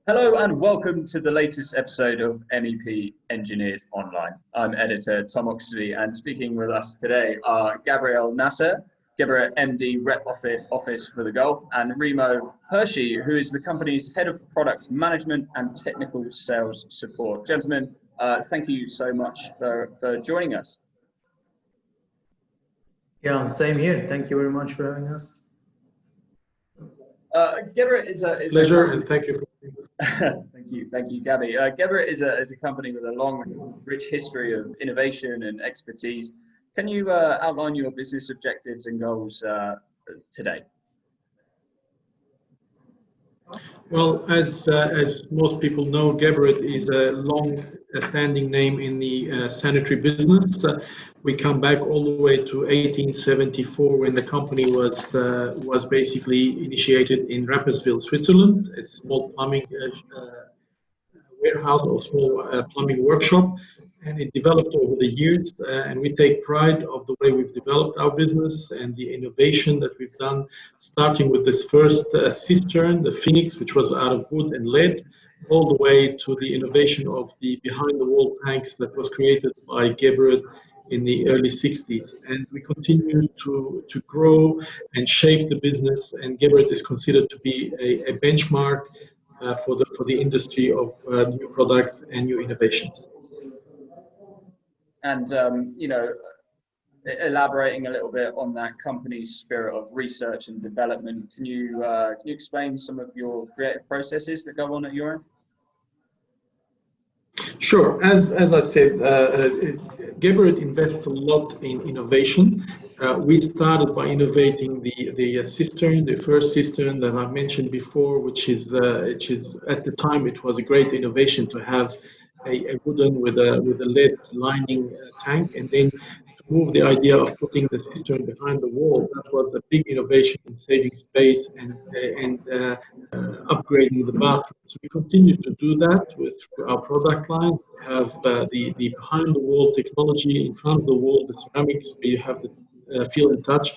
Hello and welcome to the latest episode of MEP Engineered Online. I'm editor Tom Oxley, and speaking with us today are Gabriel Nasser, Geberit MD Rep Office for the Gulf, and Remo Hershey, who is the company's Head of Product Management and Technical Sales Support. Gentlemen, thank you so much for joining us. Yeah, same here. Thank you very much for having us. Geberit is a pleasure, and thank you. Thank you, Gabby. Geberit is a company with a long, rich history of innovation and expertise. Can you outline your business objectives and goals today? Well, as most people know, Geberit is a long-standing name in the sanitary business. We come back all the way to 1874 when the company was basically initiated in Rapperswil, Switzerland, a small plumbing warehouse or small plumbing workshop, and it developed over the years, and we take pride of the way we've developed our business and the innovation that we've done, starting with this first cistern, the Phoenix, which was out of wood and lead, all the way to the innovation of the behind-the-wall tanks that was created by Geberit in the early 60s. And we continue to grow and shape the business, and Geberit is considered to be a benchmark for the industry of new products and new innovations. And elaborating a little bit on that company's spirit of research and development, can you explain some of your creative processes that go on at your end? Sure. As I said, Geberit invests a lot in innovation. We started by innovating the cistern, the first cistern that I mentioned before, which is at the time it was a great innovation to have a wooden with a lead lining tank, and then to move the idea of putting the cistern behind the wall. That was a big innovation in saving space and upgrading the bathroom. So we continue to do that with our product line. We have the behind the wall technology, in front of the wall the ceramics, where you have the feel and touch.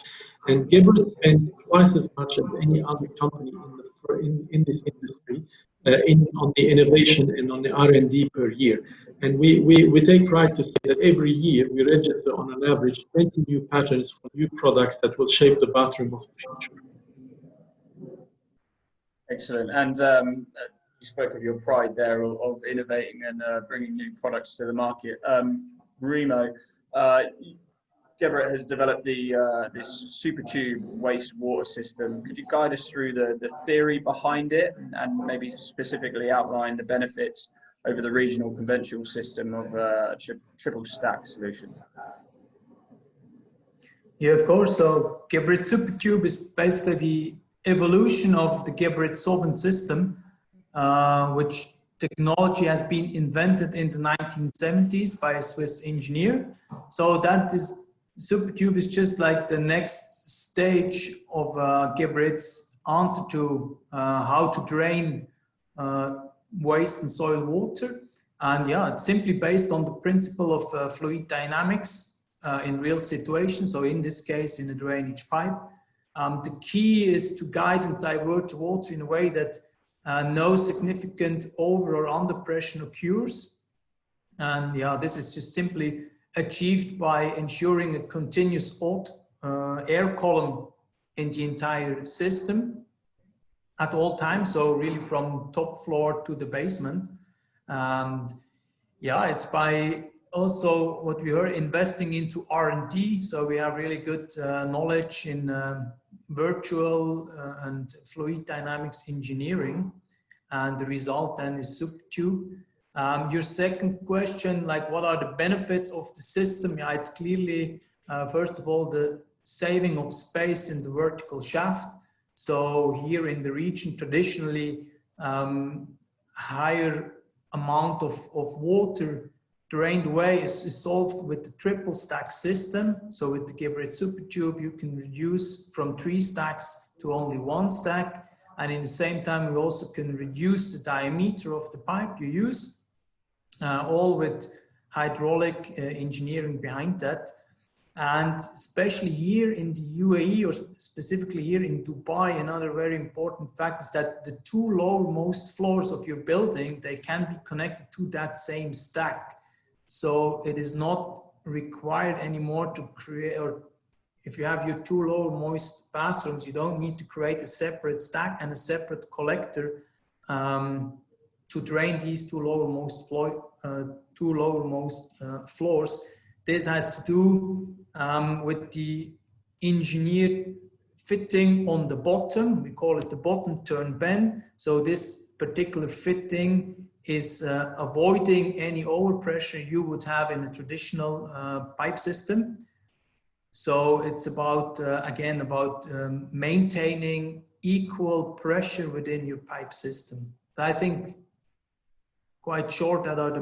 And Geberit spends twice as much as any other company in this industry on the innovation and on the R&D per year. And we take pride to say that every year we register on an average 20 new patterns for new products that will shape the bathroom of the future. Excellent. And you spoke of your pride there of innovating and bringing new products to the market. Remo, Geberit has developed this super tube wastewater system. Could you guide us through the theory behind it and maybe specifically outline the benefits over the regional conventional system of a triple stack solution? Yeah, of course. So Geberit Super Tube is basically the evolution of the Geberit solvent system, which technology has been invented in the 1970s by a Swiss engineer. So that is Super Tube is just like the next stage of Geberit's answer to how to drain waste and soil water. And yeah, it's simply based on the principle of fluid dynamics in real situations. So in this case, in a drainage pipe. The key is to guide and divert water in a way that no significant over or under pressure occurs. And yeah, this is just simply achieved by ensuring a continuous air column in the entire system at all times, so really from top floor to the basement. And yeah, it's by also what we heard, investing into R&D, so we have really good knowledge in virtual and fluid dynamics engineering, and the result then is Super Tube. Your second question, like what are the benefits of the system? Yeah, it's clearly, first of all, the saving of space in the vertical shaft. So here in the region, traditionally, higher amount of water drained away is solved with the triple stack system. So with the Geberit Super Tube, you can reduce from 3 stacks to only 1 stack. And in the same time, we also can reduce the diameter of the pipe you use. All with hydraulic engineering behind that. And especially here in the UAE, or specifically here in Dubai, another very important fact is that the two lowermost floors of your building, they can be connected to that same stack. So it is not required anymore to create, or if you have your two lowermost bathrooms, you don't need to create a separate stack and a separate collector to drain these two lowermost floors. This has to do with the engineered fitting on the bottom. We call it the bottom turn bend. So this particular fitting is avoiding any overpressure you would have in a traditional pipe system. So it's about, again, about maintaining equal pressure within your pipe system. I think quite short that are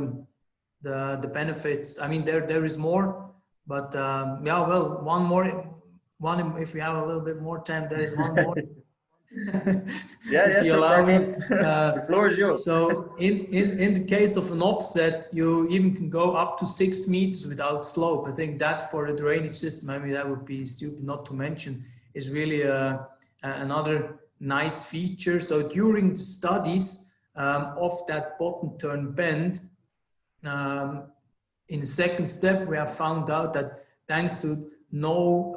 the benefits. I mean, there is more, but yeah, well, one if we have a little bit more time, there is one more. Yeah, if you sure, allow me. the floor is yours. So in the case of an offset, you even can go up to 6 meters without slope. I think that for a drainage system, I mean, that would be stupid not to mention, is really another nice feature. So during the studies of that bottom turn bend, in the second step, we have found out that thanks to no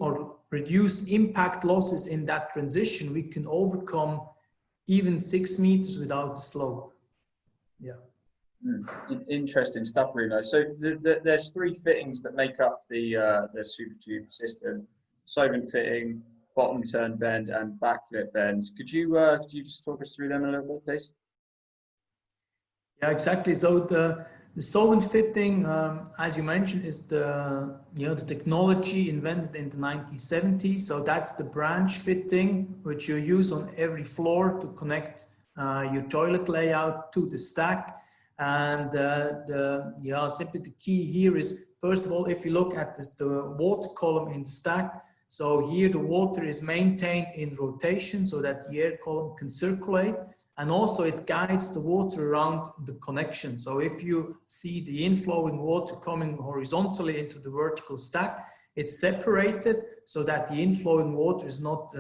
or reduced impact losses in that transition, we can overcome even 6 meters without the slope. Yeah. Interesting stuff, Remo. So there's three fittings that make up the super tube system: solvent fitting, bottom turn bend, and backflip bend. Could you just talk us through them a little bit, please? Yeah, exactly. So the solvent fitting, as you mentioned, is the technology invented in the 1970s. So that's the branch fitting which you use on every floor to connect your toilet layout to the stack. And simply the key here is, first of all, if you look at the water column in the stack, so here the water is maintained in rotation so that the air column can circulate, and also it guides the water around the connection. So if you see the inflowing water coming horizontally into the vertical stack, it's separated so that the inflowing water is not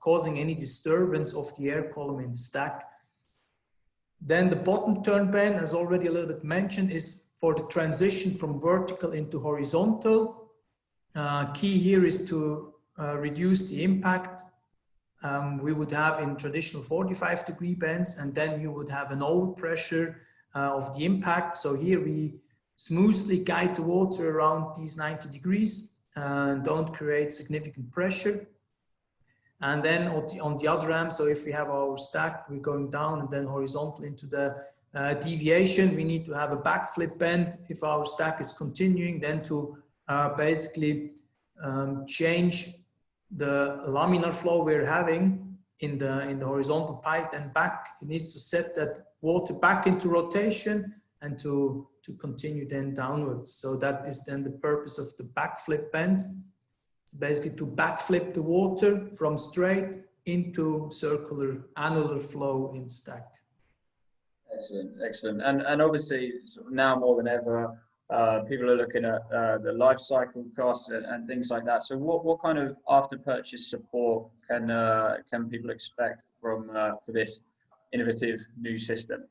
causing any disturbance of the air column in the stack. Then the bottom turn bend, as already a little bit mentioned, is for the transition from vertical into horizontal. Key here is to reduce the impact we would have in traditional 45-degree bends, and then you would have an overpressure of the impact. So here we smoothly guide the water around these 90 degrees and don't create significant pressure. And then on the other end, so if we have our stack, we're going down and then horizontal into the deviation, we need to have a backflip bend if our stack is continuing, then to basically change the laminar flow we're having in the horizontal pipe and back. It needs to set that water back into rotation and to continue then downwards. So that is then the purpose of the backflip bend. It's basically to backflip the water from straight into circular annular flow in stack. Excellent, excellent. And obviously now more than ever, people are looking at the life cycle costs and things like that. So what kind of after purchase support can people expect from for this innovative new system?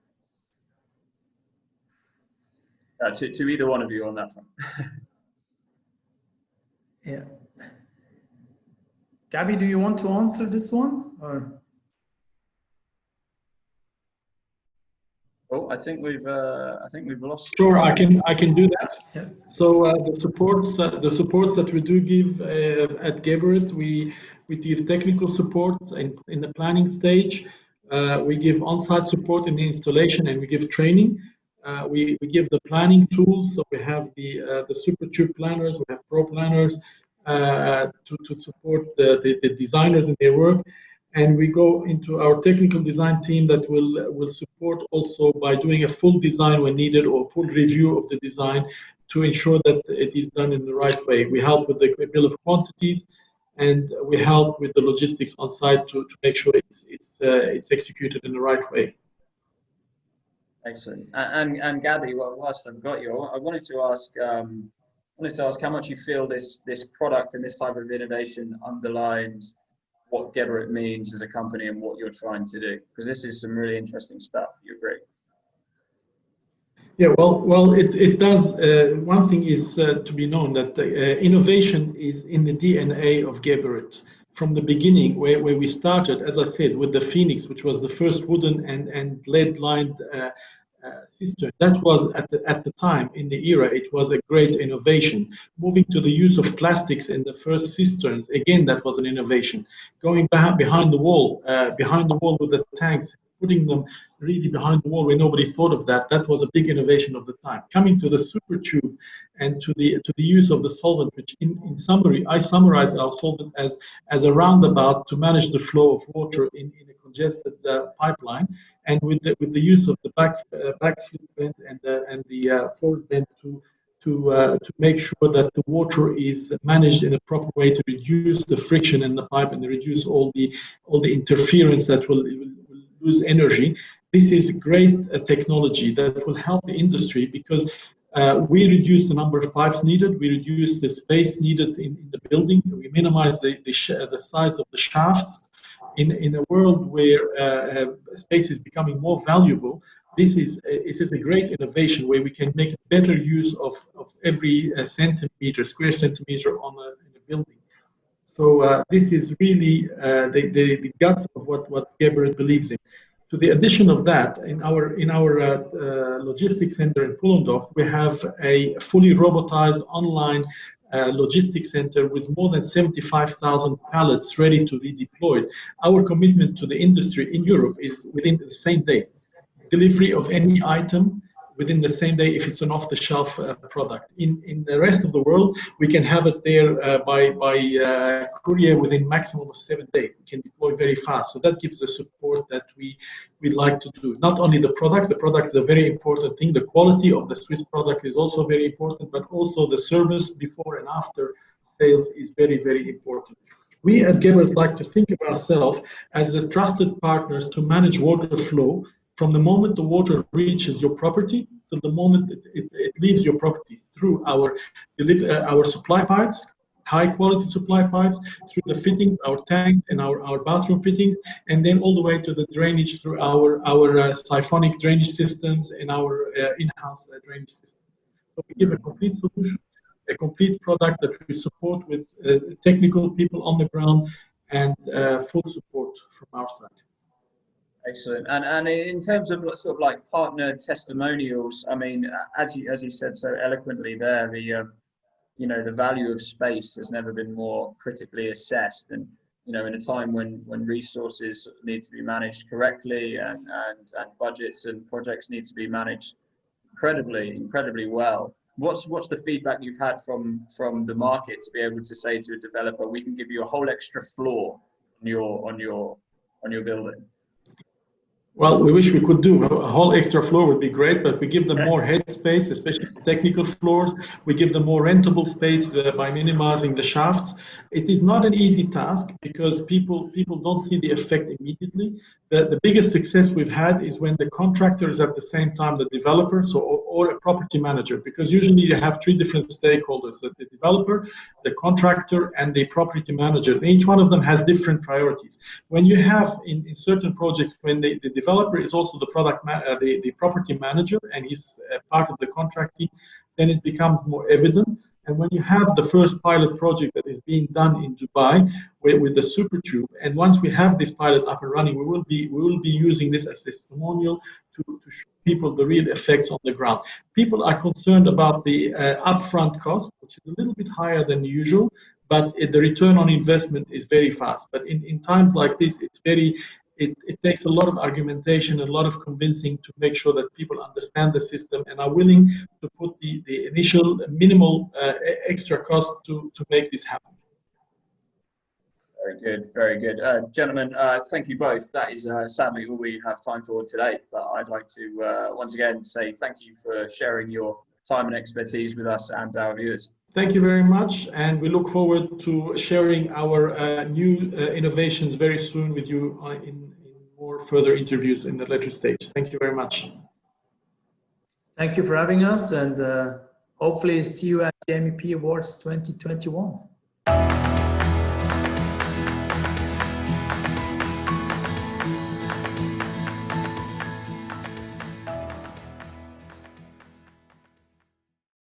To either one of you on that front. Yeah. Gabby, do you want to answer this one, or? Oh, I think we've lost. Sure, I can do that. Yeah. So the supports that we do give at Geberit, we give technical support in the planning stage. We give on-site support in the installation, and we give training. We give the planning tools. So we have the Super Tube planners, we have Pro planners to support the designers in their work. And we go into our technical design team that will support also by doing a full design when needed, or full review of the design to ensure that it is done in the right way. We help with the bill of quantities, and we help with the logistics on site to make sure it's executed in the right way. Excellent. And Gabby, whilst I've got you, I wanted to ask, wanted to ask how much you feel this product and this type of innovation underlines what Geberit means as a company and what you're trying to do, because this is some really interesting stuff. You agree? Yeah, well, it does. One thing is to be known that innovation is in the DNA of Geberit. From the beginning, where we started, as I said, with the Phoenix, which was the first wooden and lead-lined cistern. That was at the time, in the era, it was a great innovation. Moving to the use of plastics in the first cisterns, again, that was an innovation. Going back behind the wall with the tanks, putting them really behind the wall where nobody thought of that. That was a big innovation of the time. Coming to the super tube and to the use of the solvent, which in summary, I summarize our solvent as a roundabout to manage the flow of water in a congested pipeline, and with the use of the backflip vent and the forward vent to make sure that the water is managed in a proper way to reduce the friction in the pipe and reduce all the interference that will lose energy. This is great technology that will help the industry because we reduce the number of pipes needed, we reduce the space needed in the building, we minimize the size of the shafts. In a world where space is becoming more valuable, this is a great innovation where we can make better use of every square centimeter in a building. So this is really the guts of what Geberit believes in. To the addition of that, in our logistics center in Pullendorf, we have a fully robotized online logistics center with more than 75,000 pallets ready to be deployed. Our commitment to the industry in Europe is within the same day. Delivery of any item within the same day if it's an off-the-shelf product. In the rest of the world, we can have it there by courier within maximum of 7 days. We can deploy very fast. So that gives the support that we like to do. Not only the product is a very important thing. The quality of the Swiss product is also very important, but also the service before and after sales is very, very important. We at Geberit like to think of ourselves as the trusted partners to manage water flow from the moment the water reaches your property to the moment it leaves your property through our supply pipes, high quality supply pipes, through the fittings, our tanks and our bathroom fittings, and then all the way to the drainage through our siphonic drainage systems and our in-house drainage systems. So we give a complete solution, a complete product that we support with technical people on the ground and full support from our side. Excellent. And in terms of sort of like partner testimonials, I mean, as you said so eloquently there, the value of space has never been more critically assessed. And in a time when resources need to be managed correctly and budgets and projects need to be managed incredibly well. What's the feedback you've had from the market to be able to say to a developer, we can give you a whole extra floor on your building? Well, we wish we could do a whole extra floor would be great, but we give them more head space, especially technical floors. We give them more rentable space by minimizing the shafts. It is not an easy task because people don't see the effect immediately. The biggest success we've had is when the contractor is at the same time the developer, or a property manager, because usually you have three different stakeholders: the developer, the contractor, and the property manager. And each one of them has different priorities. When you have in certain projects, when the developer is also the the property manager and he's part of the contracting, then it becomes more evident. And when you have the first pilot project that is being done in Dubai with the super tube, and once we have this pilot up and running, we will be using this as a testimonial to show people the real effects on the ground. People are concerned about the upfront cost, which is a little bit higher than usual, but the return on investment is very fast. But in times like this, it takes a lot of argumentation and a lot of convincing to make sure that people understand the system and are willing to put the initial minimal extra cost to make this happen. Very good, very good. Gentlemen, thank you both. That is sadly all we have time for today, but I'd like to once again say thank you for sharing your time and expertise with us and our viewers. Thank you very much, and we look forward to sharing our new innovations very soon with you in more further interviews in the later stage. Thank you very much. Thank you for having us, and hopefully see you at the MEP Awards 2021.